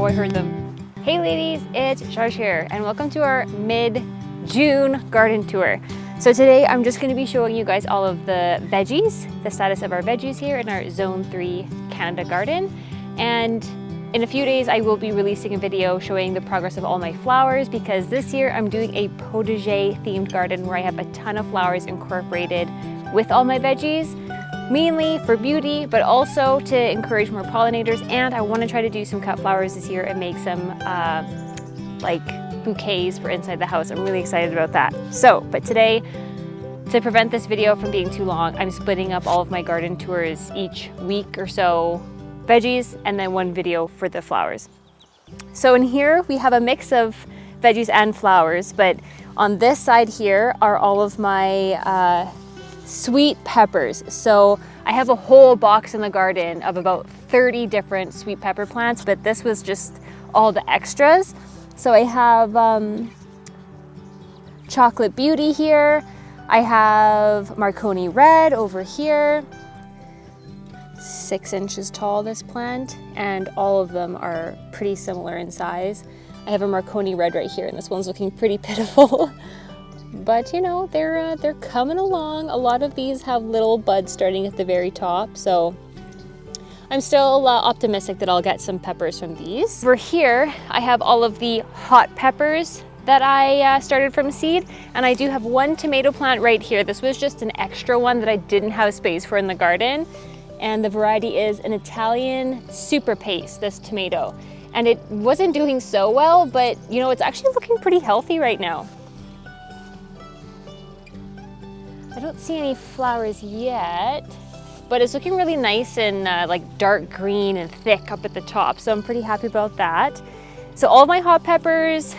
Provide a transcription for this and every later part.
I heard them. Hey ladies, it's Josh here, and welcome to our mid-June garden tour. So today I'm just going to be showing you guys all of the veggies, the status of our veggies here in our Zone 3 Canada garden. And in a few days I will be releasing a video showing the progress of all my flowers, because this year I'm doing a potager themed garden where I have a ton of flowers incorporated with all my veggies, mainly for beauty, but also to encourage more pollinators. And I want to try to do some cut flowers this year and make some like bouquets for inside the house. I'm really excited about that. So, but today, to prevent this video from being too long, I'm splitting up all of my garden tours each week or so, veggies, and then one video for the flowers. So in here, we have a mix of veggies and flowers, but on this side here are all of my sweet peppers. So I have a whole box in the garden of about 30 different sweet pepper plants, but this was just all the extras. So I have Chocolate Beauty here. I have Marconi Red over here. 6 inches tall, this plant, and all of them are pretty similar in size. I have a Marconi Red right here, and this one's looking pretty pitiful. But you know, they're coming along. A lot of these have little buds starting at the very top, so I'm still optimistic that I'll get some peppers from these. Over here, I have all of the hot peppers that I started from seed, and I do have one tomato plant right here. This was just an extra one that I didn't have space for in the garden, and the variety is an Italian super paste, this tomato. And it wasn't doing so well, but you know, it's actually looking pretty healthy right now. I don't see any flowers yet, but it's looking really nice and like dark green and thick up at the top, so I'm pretty happy about that. So all of my hot peppers,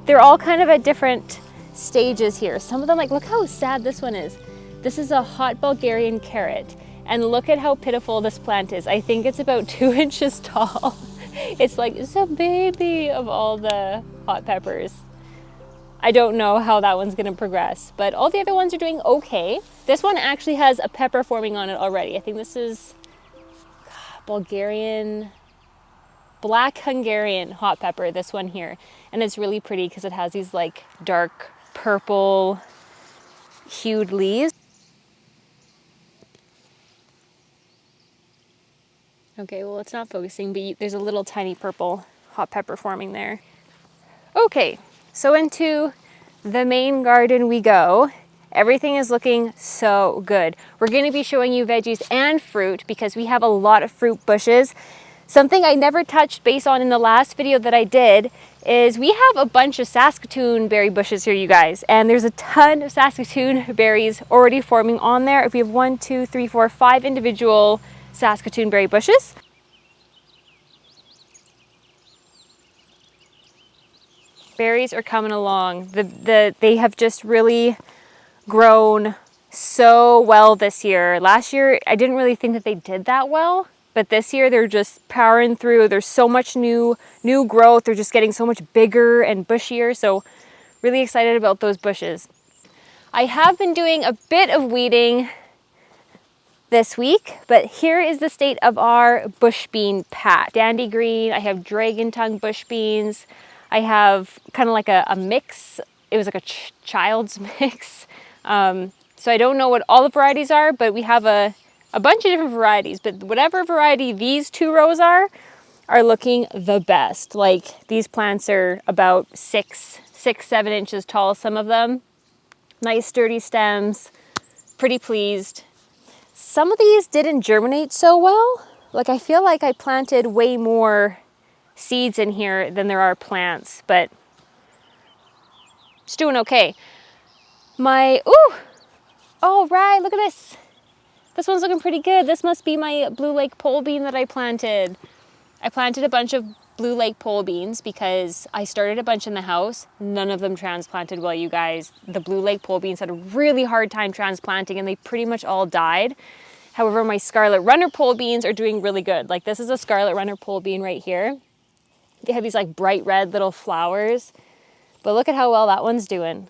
they're all kind of at different stages here. Some of them, like, look how sad this one is. This is a hot Bulgarian carrot, and look at how pitiful this plant is. I think it's about 2 inches tall. It's like, it's a baby of all the hot peppers. I don't know how that one's gonna progress, but all the other ones are doing okay. This one actually has a pepper forming on it already. I think this is Bulgarian, black Hungarian hot pepper, this one here. And it's really pretty because it has these like dark purple hued leaves. Okay, well, it's not focusing, but there's a little tiny purple hot pepper forming there. Okay. So into the main garden we go. Everything is looking so good. We're going to be showing you veggies and fruit because we have a lot of fruit bushes. Something I never touched base on in the last video that I did is we have a bunch of Saskatoon berry bushes here, you guys, and there's a ton of Saskatoon berries already forming on there. We have 1, 2, 3, 4, 5 individual Saskatoon berry bushes. Berries are coming along. They have just really grown so well this year. Last year, I didn't really think that they did that well, but this year they're just powering through. There's so much new growth. They're just getting so much bigger and bushier. So really excited about those bushes. I have been doing a bit of weeding this week, but here is the state of our bush bean patch. Dandy green, I have dragon tongue bush beans. I have kind of like a mix. It was like a child's mix. So I don't know what all the varieties are, but we have a bunch of different varieties. But whatever variety these 2 rows are looking the best. Like, these plants are about 6, 7 inches tall, some of them. Nice sturdy stems, pretty pleased. Some of these didn't germinate so well. Like, I feel like I planted way more seeds in here than there are plants, but it's doing okay. Oh right, look at this. This one's looking pretty good. This must be my Blue Lake pole bean that I planted. I planted a bunch of Blue Lake pole beans because I started a bunch in the house. None of them transplanted well, you guys. The Blue Lake pole beans had a really hard time transplanting and they pretty much all died. However, my Scarlet Runner pole beans are doing really good. Like, this is a Scarlet Runner pole bean right here. They have these like bright red little flowers, but look at how well that one's doing.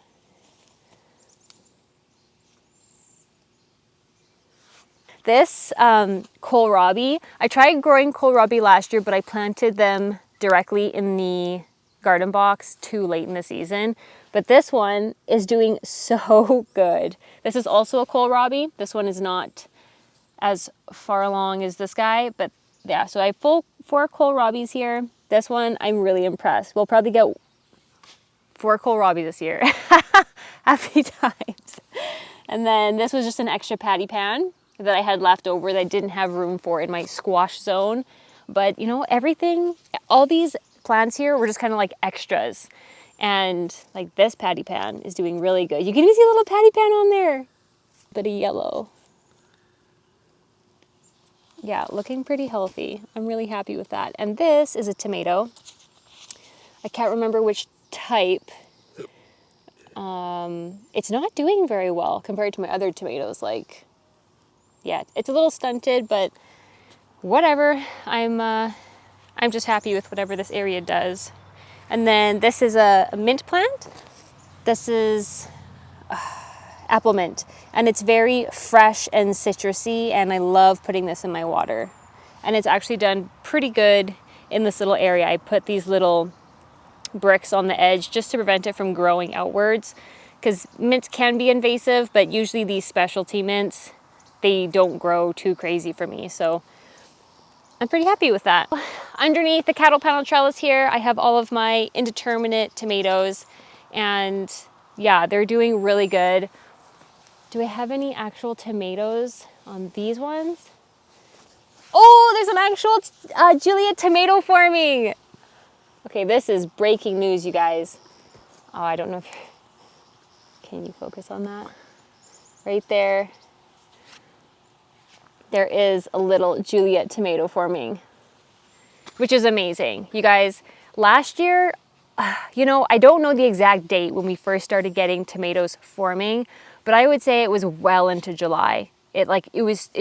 This kohlrabi, I tried growing kohlrabi last year, but I planted them directly in the garden box too late in the season. But this one is doing so good. This is also a kohlrabi. This one is not as far along as this guy, but yeah, so I have 4 kohlrabis here. This one, I'm really impressed. We'll probably get 4 kohlrabi this year. Happy times. And then this was just an extra patty pan that I had left over that I didn't have room for in my squash zone. But you know, everything, all these plants here were just kind of like extras. And like this patty pan is doing really good. You can even see a little patty pan on there. Bit of yellow. Yeah, looking pretty healthy. I'm really happy with that. And this is a tomato. I can't remember which type. It's not doing very well compared to my other tomatoes. Like, yeah, it's a little stunted, but whatever. I'm just happy with whatever this area does. And then this is a mint plant. This is apple mint, and it's very fresh and citrusy, and I love putting this in my water. And it's actually done pretty good in this little area. I put these little bricks on the edge just to prevent it from growing outwards, because mint can be invasive, but usually these specialty mints, they don't grow too crazy for me. So I'm pretty happy with that. Underneath the cattle panel trellis here, I have all of my indeterminate tomatoes, and yeah, they're doing really good. Do I have any actual tomatoes on these ones? Oh, there's an actual Juliet tomato forming. Okay, this is breaking news, you guys. Oh, I don't know if can you focus on that? Right there. There is a little Juliet tomato forming, which is amazing. You guys, last year, you know, I don't know the exact date when we first started getting tomatoes forming, but I would say it was well into July. It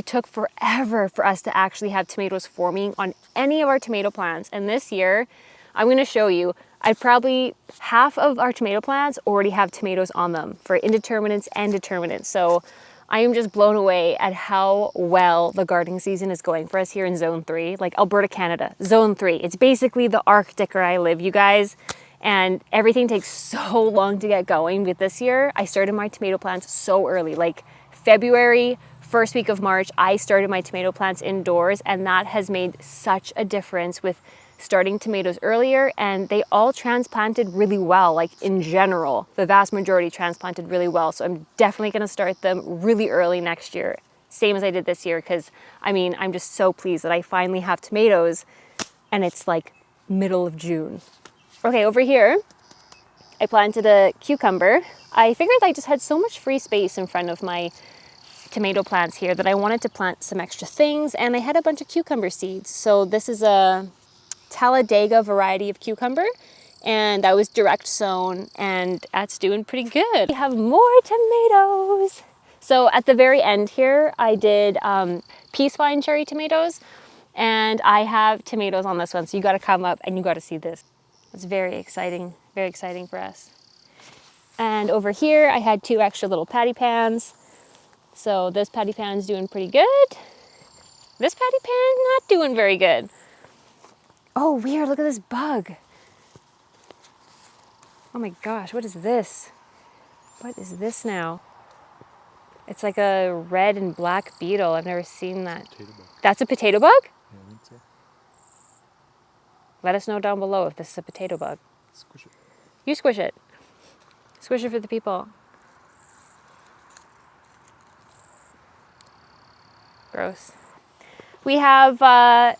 took forever for us to actually have tomatoes forming on any of our tomato plants. And this year, I'm gonna show you, half of our tomato plants already have tomatoes on them for indeterminates and determinants. So I am just blown away at how well the gardening season is going for us here in Zone 3, like Alberta, Canada, Zone 3. It's basically the Arctic where I live, you guys. And everything takes so long to get going. But this year, I started my tomato plants so early, like February, first week of March, I started my tomato plants indoors, and that has made such a difference with starting tomatoes earlier, and they all transplanted really well. Like in general, the vast majority transplanted really well. So I'm definitely gonna start them really early next year, same as I did this year, because I mean, I'm just so pleased that I finally have tomatoes and it's like middle of June. Okay, over here, I planted a cucumber. I figured I just had so much free space in front of my tomato plants here that I wanted to plant some extra things, and I had a bunch of cucumber seeds. So this is a Talladega variety of cucumber, and that was direct sown, and that's doing pretty good. We have more tomatoes. So at the very end here, I did peace vine cherry tomatoes, and I have tomatoes on this one. So you got to come up and you got to see this. It's very exciting for us. And over here, I had 2 extra little patty pans. So this patty pan's doing pretty good. This patty pan, not doing very good. Oh, weird, look at this bug. Oh my gosh, what is this? What is this now? It's like a red and black beetle. I've never seen that. Potato bug. That's a potato bug? Yeah, I think so. Let us know down below if this is a potato bug. Squish it. You squish it. Squish it for the people. Gross. We have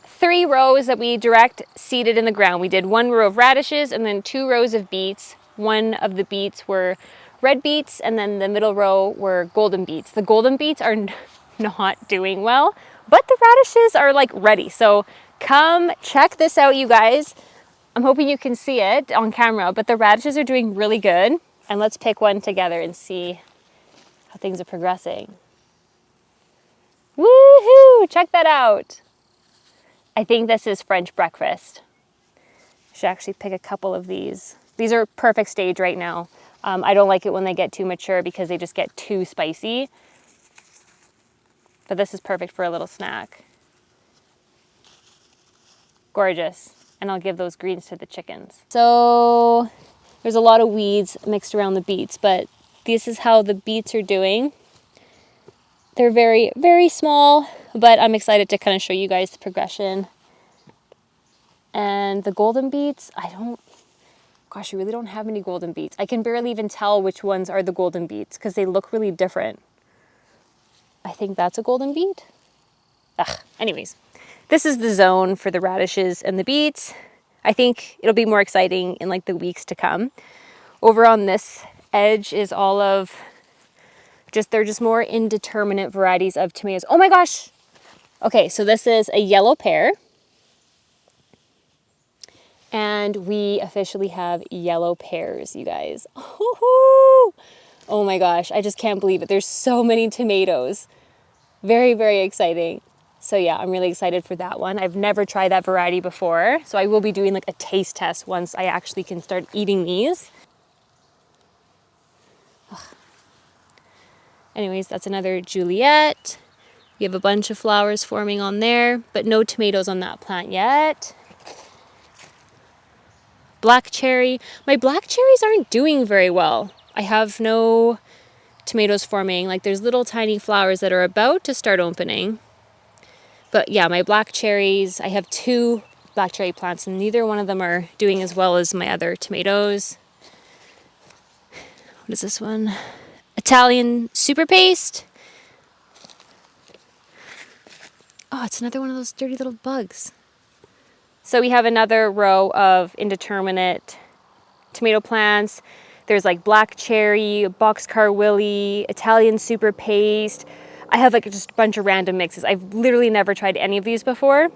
3 rows that we direct seeded in the ground. We did 1 row of radishes and then 2 rows of beets. One of the beets were red beets, and then the middle row were golden beets. The golden beets are not doing well, but the radishes are like ready. So come check this out, you guys. I'm hoping you can see it on camera, but the radishes are doing really good. And let's pick one together and see how things are progressing. Woohoo! Check that out. I think this is French breakfast. I should actually pick a couple of these. These are perfect stage right now. I don't like it when they get too mature because they just get too spicy. But this is perfect for a little snack. Gorgeous. and I'll give those greens to the chickens. So there's a lot of weeds mixed around the beets, but this is how the beets are doing. They're very, very small, but I'm excited to kind of show you guys the progression. And the golden beets, gosh, I really don't have any golden beets. I can barely even tell which ones are the golden beets because they look really different. I think that's a golden beet. Anyways, this is the zone for the radishes and the beets. I think it'll be more exciting in like the weeks to come. Over on this edge is all of they're just more indeterminate varieties of tomatoes. Oh my gosh. Okay, so this is a yellow pear. And we officially have yellow pears, you guys. Oh my gosh, I just can't believe it. There's so many tomatoes. Very, very exciting. So yeah, I'm really excited for that one. I've never tried that variety before. So I will be doing like a taste test once I actually can start eating these. Ugh. Anyways, that's another Juliet. We have a bunch of flowers forming on there, but no tomatoes on that plant yet. Black cherry. My black cherries aren't doing very well. I have no tomatoes forming. Like there's little tiny flowers that are about to start opening. But yeah, my black cherries, I have 2 black cherry plants and neither one of them are doing as well as my other tomatoes. What is this one? Italian super paste. Oh, it's another one of those dirty little bugs. So we have another row of indeterminate tomato plants. There's like black cherry, boxcar willy, Italian super paste. I have like just a bunch of random mixes. I've literally never tried any of these before.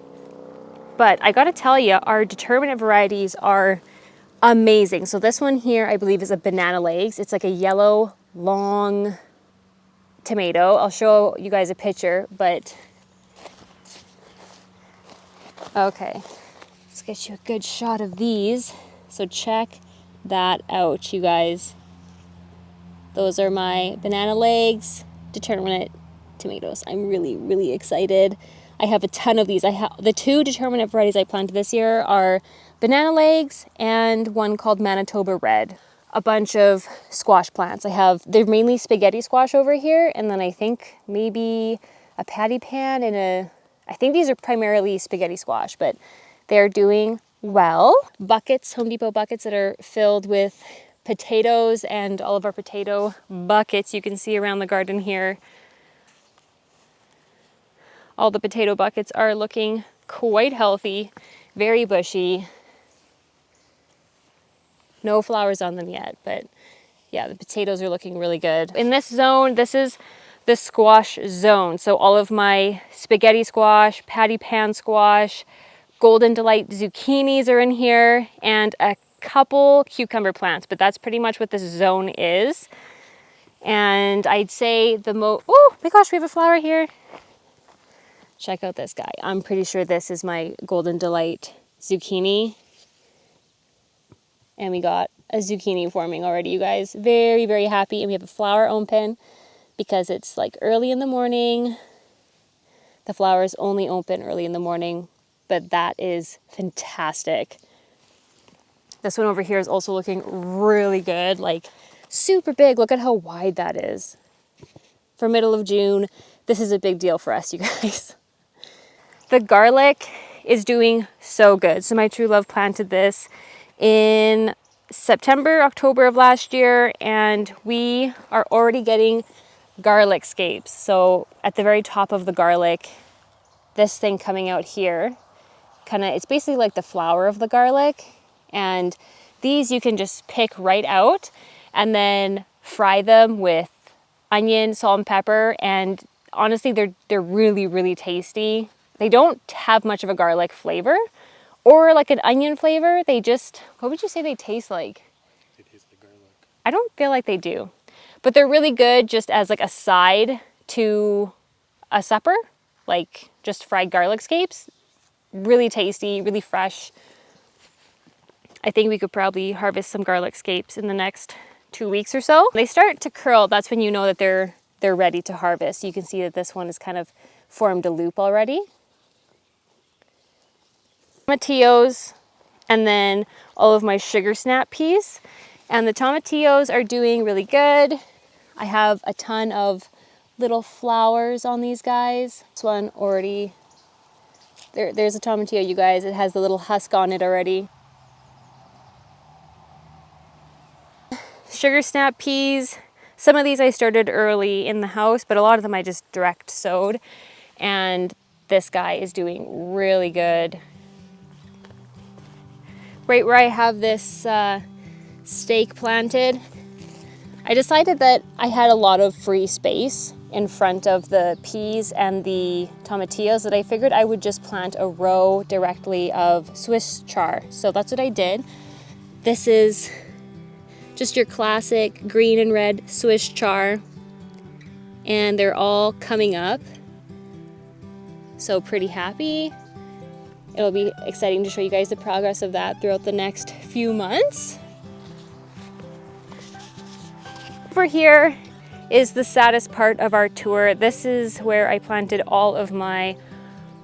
But I gotta tell you, our determinate varieties are amazing. So this one here, I believe, is a banana legs. It's like a yellow, long tomato. I'll show you guys a picture, but okay. Let's get you a good shot of these. So check that out, you guys. Those are my banana legs, determinate tomatoes. I'm really, really excited. I have a ton of these. I have the 2 determinate varieties I planted this year are banana legs and one called Manitoba Red. A bunch of squash plants. They're mainly spaghetti squash over here, and then I think maybe a patty pan and I think these are primarily spaghetti squash, but they're doing well. Buckets, Home Depot buckets that are filled with potatoes and all of our potato buckets you can see around the garden here. All the potato buckets are looking quite healthy, very bushy. No flowers on them yet, but yeah, the potatoes are looking really good. In this zone, this is the squash zone. So all of my spaghetti squash, patty pan squash, Golden Delight zucchinis are in here, and a couple cucumber plants, but that's pretty much what this zone is. And I'd say oh my gosh, we have a flower here. Check out this guy. I'm pretty sure this is my Golden Delight zucchini. And we got a zucchini forming already, you guys. Very, very happy. And we have a flower open because it's like early in the morning. The flowers only open early in the morning, but that is fantastic. This one over here is also looking really good, like super big. Look at how wide that is. For middle of June, this is a big deal for us, you guys. The garlic is doing so good. So my true love planted this in September, October of last year, and we are already getting garlic scapes. So at the very top of the garlic, this thing coming out here, it's basically like the flower of the garlic. And these you can just pick right out and then fry them with onion, salt, and pepper. And honestly, they're really, really tasty. They don't have much of a garlic flavor or like an onion flavor. They just, what would you say they taste like? They taste like garlic. I don't feel like they do, but they're really good just as like a side to a supper, like just fried garlic scapes. Really tasty, really fresh. I think we could probably harvest some garlic scapes in the next 2 weeks or so. They start to curl. That's when you know that they're ready to harvest. You can see that this one has kind of formed a loop already. Tomatillos, and then all of my sugar snap peas. And the tomatillos are doing really good. I have a ton of little flowers on these guys. This one already, there's a tomatillo, you guys. It has the little husk on it already. Sugar snap peas. Some of these I started early in the house, but a lot of them I just direct sowed. And this guy is doing really good. Right where I have this stake planted, I decided that I had a lot of free space in front of the peas and the tomatillos that I figured I would just plant a row directly of Swiss chard. So that's what I did. This is just your classic green and red Swiss chard, and they're all coming up. So pretty happy. It'll be exciting to show you guys the progress of that throughout the next few months. Over here is the saddest part of our tour. This is where I planted all of my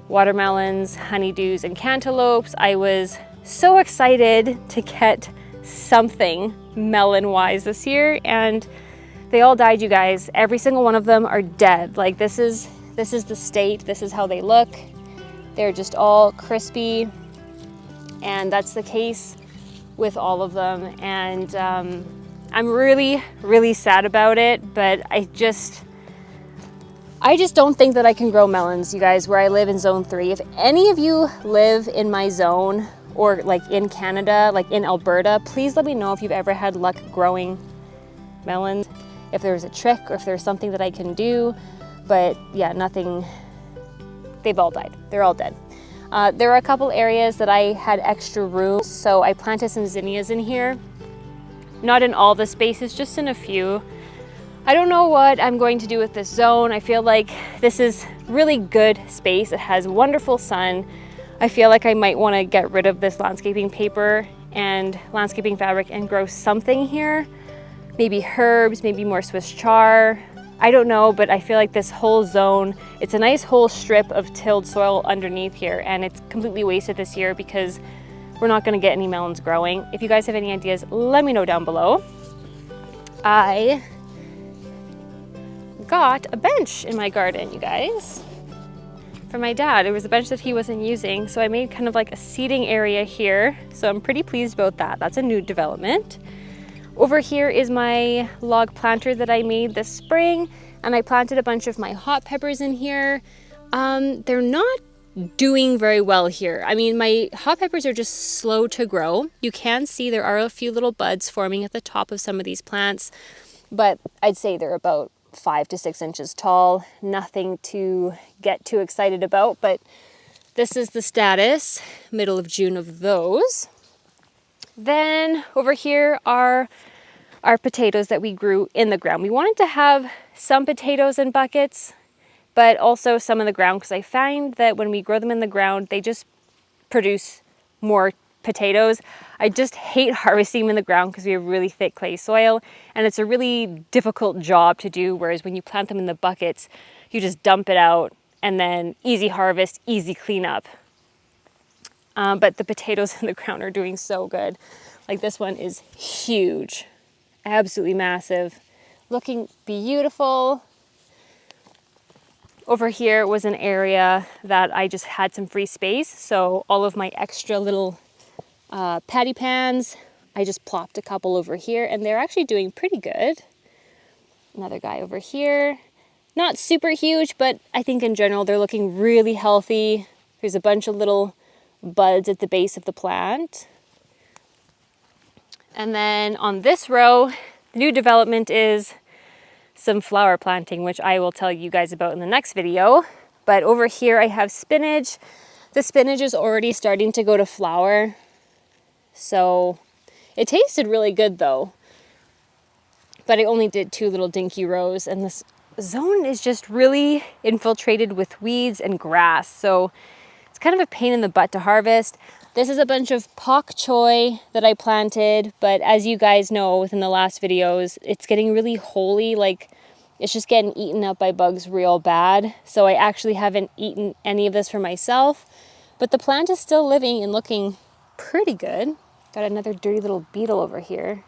watermelons, honeydews, and cantaloupes. I was so excited to get something melon-wise this year, and they all died, you guys. Every single one of them are dead. Like this is the state, this is how they look. They're just all crispy, and that's the case with all of them. And I'm really, really sad about it, but I just don't think that I can grow melons, you guys, where I live in zone 3. If any of you live in my zone or like in Canada, like in Alberta, please let me know if you've ever had luck growing melons, if there's a trick or if there's something that I can do. But yeah, nothing, they've all died. They're all dead. There are a couple areas that I had extra room, so I planted some zinnias in here. Not in all the spaces, just in a few. I don't know what I'm going to do with this zone. I feel like this is really good space. It has wonderful sun. I feel like I might want to get rid of this landscaping paper and landscaping fabric and grow something here. Maybe herbs, maybe more Swiss chard. I don't know, but I feel like this whole zone, it's a nice whole strip of tilled soil underneath here, and it's completely wasted this year because we're not going to get any melons growing. If you guys have any ideas, let me know down below. I got a bench in my garden, you guys, from my dad. It was a bench that he wasn't using, so I made kind of like a seating area here. So I'm pretty pleased about that. That's a new development. Over here is my log planter that I made this spring, and I planted a bunch of my hot peppers in here. They're not doing very well here. I mean, my hot peppers are just slow to grow. You can see there are a few little buds forming at the top of some of these plants, but I'd say they're about 5 to 6 inches tall. Nothing to get too excited about, but this is the status, middle of June, of those. Then over here are our potatoes that we grew in the ground. We wanted to have some potatoes in buckets, but also some in the ground, because I find that when we grow them in the ground, they just produce more potatoes. I just hate harvesting them in the ground because we have really thick clay soil, and it's a really difficult job to do, whereas when you plant them in the buckets, you just dump it out and then easy harvest, easy cleanup. But the potatoes in the ground are doing so good. Like this one is huge, absolutely massive, looking beautiful. Over here was an area that I just had some free space, so all of my extra little patty pans, I just plopped a couple over here, and they're actually doing pretty good. Another guy over here, not super huge, but I think in general they're looking really healthy. There's a bunch of little buds at the base of the plant. And then on this row, the new development is some flower planting, which I will tell you guys about in the next video. But over here I have spinach. The spinach is already starting to go to flower. So it tasted really good though. But I only did 2 little dinky rows, and this zone is just really infiltrated with weeds and grass. So it's kind of a pain in the butt to harvest. This is a bunch of pak choi that I planted, but as you guys know within the last videos, it's getting really holey, like it's just getting eaten up by bugs real bad. So I actually haven't eaten any of this for myself, but the plant is still living and looking pretty good. Got another dirty little beetle over here.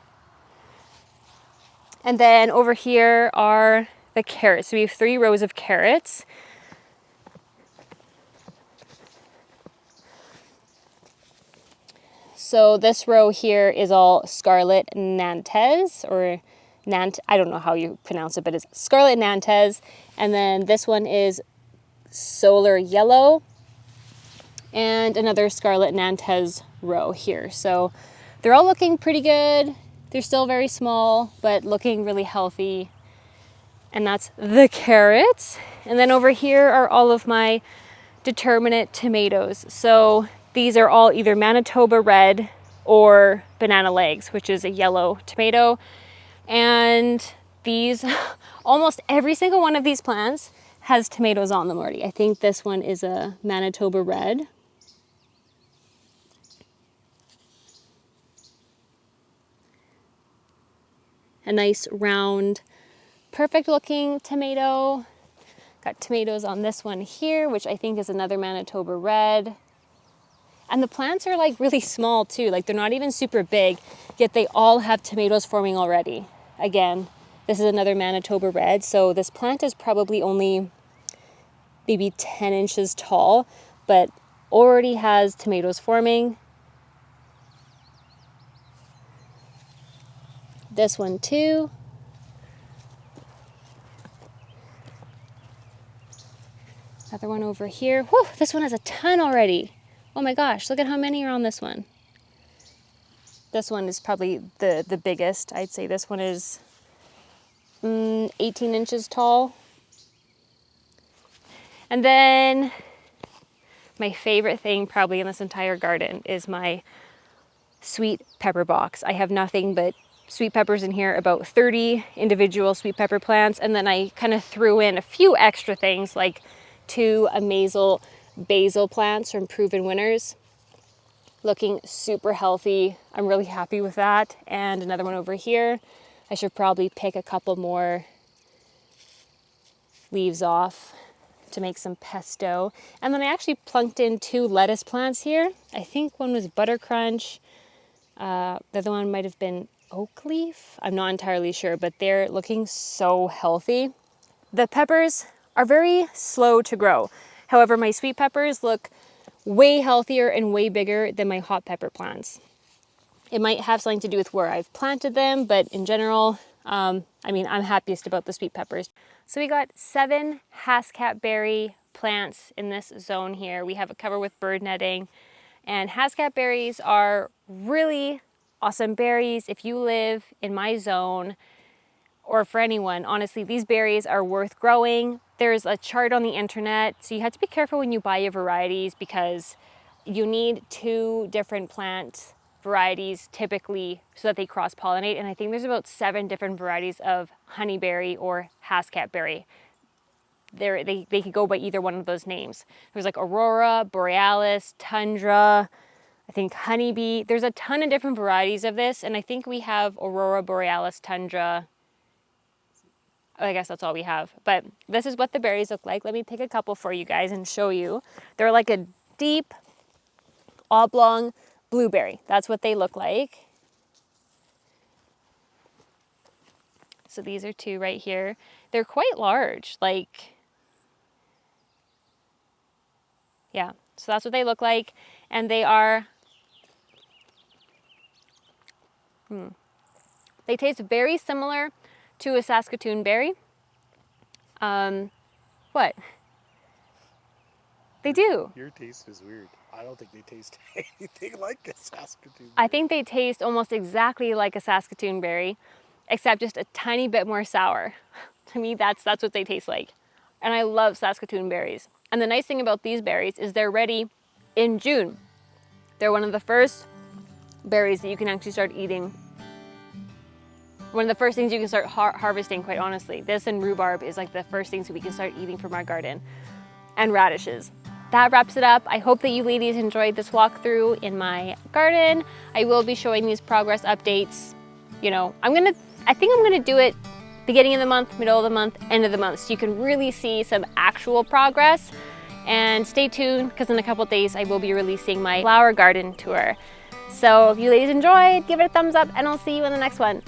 And then over here are the carrots. So we have 3 rows of carrots. So this row here is all Scarlet Nantes, or I don't know how you pronounce it, but it's Scarlet Nantes. And then this one is Solar Yellow, and another Scarlet Nantes row here. So they're all looking pretty good. They're still very small, but looking really healthy. And that's the carrots. And then over here are all of my determinate tomatoes. So these are all either Manitoba Red or Banana Legs, which is a yellow tomato. And these, almost every single one of these plants has tomatoes on them already. I think this one is a Manitoba Red. A nice round, perfect looking tomato. Got tomatoes on this one here, which I think is another Manitoba Red. And the plants are like really small too, like they're not even super big, yet they all have tomatoes forming already. Again, this is another Manitoba Red, so this plant is probably only maybe 10 inches tall, but already has tomatoes forming. This one too. Another one over here. Whew, this one has a ton already. Oh my gosh, look at how many are on this one. This one is probably the biggest. I'd say this one is 18 inches tall. And then my favorite thing probably in this entire garden is my sweet pepper box. I have nothing but sweet peppers in here, about 30 individual sweet pepper plants, and then I kind of threw in a few extra things like 2 Amazel basil plants from Proven Winners. Looking super healthy. I'm really happy with that. And another one over here. I should probably pick a couple more leaves off to make some pesto. And then I actually plunked in 2 lettuce plants here. I think one was Butter Crunch. The other one might have been Oak Leaf. I'm not entirely sure, but they're looking so healthy. The peppers are very slow to grow. However, my sweet peppers look way healthier and way bigger than my hot pepper plants. It might have something to do with where I've planted them, but in general, I'm happiest about the sweet peppers. So we got 7 Hascat berry plants in this zone here. We have it covered with bird netting, and Hascat berries are really awesome berries. If you live in my zone, or for anyone, honestly, these berries are worth growing. There's a chart on the internet, so you have to be careful when you buy your varieties because you need 2 different plant varieties typically so that they cross-pollinate. And I think there's about 7 different varieties of honeyberry or Hascat berry. They could go by either one of those names. There's like Aurora, Borealis, Tundra, I think Honeybee. There's a ton of different varieties of this, and I think we have Aurora, Borealis, Tundra. I guess that's all we have. But this is what the berries look like. Let me pick a couple for you guys and show you. They're like a deep oblong blueberry. That's what they look like. So these are 2 right here. They're quite large, like, yeah. So that's what they look like. And they are, they taste very similar to a Saskatoon berry. What? They do. Your taste is weird. I don't think they taste anything like a Saskatoon berry. I think they taste almost exactly like a Saskatoon berry, except just a tiny bit more sour. To me, that's what they taste like. And I love Saskatoon berries. And the nice thing about these berries is they're ready in June. They're one of the first berries that you can actually start eating. One of the first things you can start harvesting, quite honestly. This and rhubarb is like the first things that we can start eating from our garden. And radishes. That wraps it up. I hope that you ladies enjoyed this walkthrough in my garden. I will be showing these progress updates. You know, I think I'm gonna do it beginning of the month, middle of the month, end of the month, so you can really see some actual progress. And stay tuned, because in a couple days I will be releasing my flower garden tour. So if you ladies enjoyed, give it a thumbs up and I'll see you in the next one.